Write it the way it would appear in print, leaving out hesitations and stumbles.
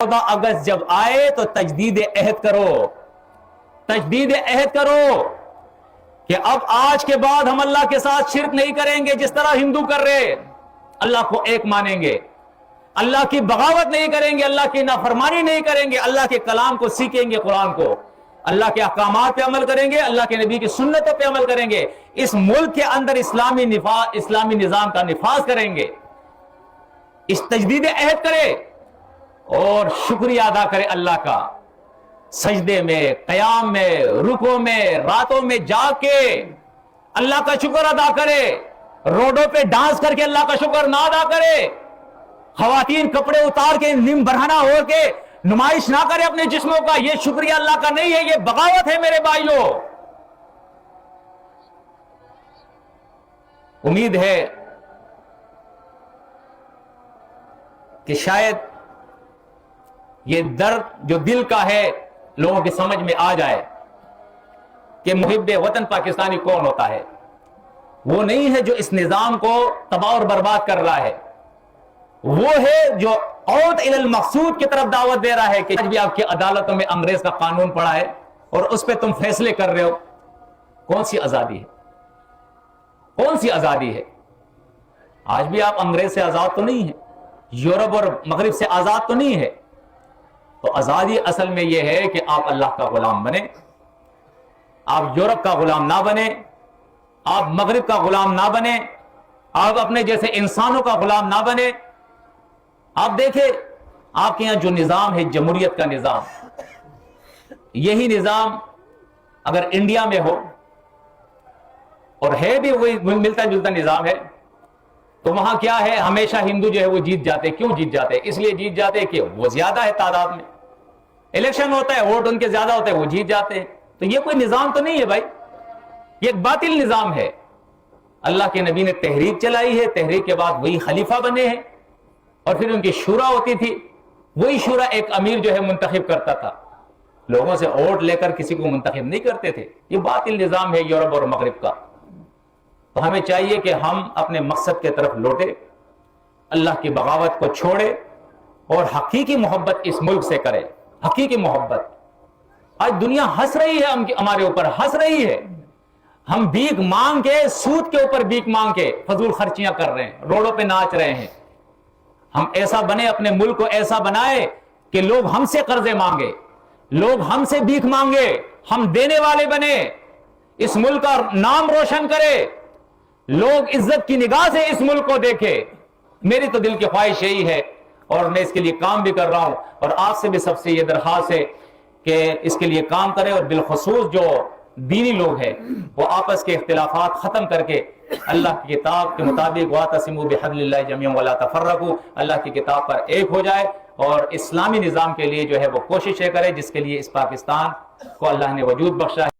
14 अगस्त जब आए तो तजदीद अहद करो, तजदीद अहद करो कि अब आज के बाद हम अल्लाह के साथ शिरक नहीं करेंगे जिस तरह हिंदू कर रहे, अल्लाह को एक मानेंगे, अल्लाह की बगावत नहीं करेंगे, अल्लाह की नाफरमानी नहीं करेंगे, अल्लाह के कलाम को सीखेंगे, कुरान को, अल्लाह के अहकामात पे अमल करेंगे, अल्लाह के नबी की सुन्नतों पे अमल करेंगे, इस मुल्क के अंदर इस्लामी निजाम का निफाज करेंगे। इस तजदीद अहद करे और शुक्रिया अदा करे अल्लाह का, सजदे में, कयाम में, रुको में, रातों में जाग के अल्लाह का शुक्र अदा करे, रोडों पे डांस करके अल्लाह का शुक्र ना अदा करे, खवातीन कपड़े उतार के निम बरहना हो के नुमाइश ना करे अपने जिस्मों का, ये शुक्रिया अल्लाह का नहीं है, ये बगावत है मेरे भाइयों। उम्मीद है कि शायद ये दर्द जो दिल का है लोगों की समझ में आ जाए कि मुहिब्बे वतन पाकिस्तानी कौन होता है। वो नहीं है जो इस निजाम को तबाह और बर्बाद कर रहा है, वो है जो औद इलल मकसूद की तरफ दावत दे रहा है कि आज भी आपकी अदालतों में अंग्रेज का कानून पड़ा है और उस पर तुम फैसले कर रहे हो। कौन सी आजादी है, कौन सी आजादी है? आज भी आप अंग्रेज से आजाद तो नहीं है, यूरोप और मगरिब से आजाद तो नहीं है। तो आजादी असल में यह है कि आप अल्लाह का गुलाम बने, आप यूरोप का गुलाम ना बने, आप मगरिब का गुलाम ना बने, आप अपने जैसे इंसानों का गुलाम ना बने। आप देखें आपके यहां जो निजाम है, जमहूरियत का निजाम, यही निजाम अगर इंडिया में हो, और है भी वही मिलता जुलता निजाम है, तो वहां क्या है, हमेशा हिंदू जो है वो जीत जाते। क्यों जीत जाते? इसलिए जीत जाते कि वो ज्यादा है तादाद में, इलेक्शन होता है, वोट उनके ज्यादा होते हैं, वो जीत जाते हैं। तो ये कोई निजाम तो नहीं है भाई, ये एक बातिल निजाम है। अल्लाह के नबी ने तहरीक चलाई है, तहरीक के बाद वही खलीफा बने हैं, और फिर उनकी शूरा होती थी, वही शूरा एक अमीर जो है मुंतखब करता था, लोगों से वोट लेकर किसी को मुंतखब नहीं करते थे। ये बातिल निजाम है यूरोप और मगरिब का। तो हमें चाहिए कि हम अपने मकसद के तरफ लौटे, अल्लाह की बगावत को छोड़े और हकीकी मोहब्बत इस मुल्क से करें, हकीकी मोहब्बत। आज दुनिया हंस रही है, हमारे ऊपर हंस रही है। हम भीख मांग के, सूद के ऊपर भीख मांग के फजूल खर्चियां कर रहे हैं, रोडों पे नाच रहे हैं। हम ऐसा बने, अपने मुल्क को ऐसा बनाए कि लोग हमसे कर्जे मांगे, लोग हमसे भीख मांगे, हम देने वाले बने, इस मुल्क का नाम रोशन करे, लोग इज्जत की निगाह से इस मुल्क को देखे। मेरी तो दिल की ख्वाहिश यही है और मैं इसके लिए काम भी कर रहा हूं, और आपसे भी सबसे ये दरख्वास्त है कि इसके लिए काम करें, और बिलखुसूस जो दीनी लोग हैं वो आपस के इख्तिलाफात खत्म करके अल्लाह की किताब के मुताबिक वातसिमू बिहब्लिल्लाहि जमीअन वला तफर्रकू, अल्लाह की किताब पर एक हो जाए और इस्लामी निजाम के लिए जो है वो कोशिशें करे जिसके लिए इस पाकिस्तान को अल्लाह ने वजूद बख्शा है।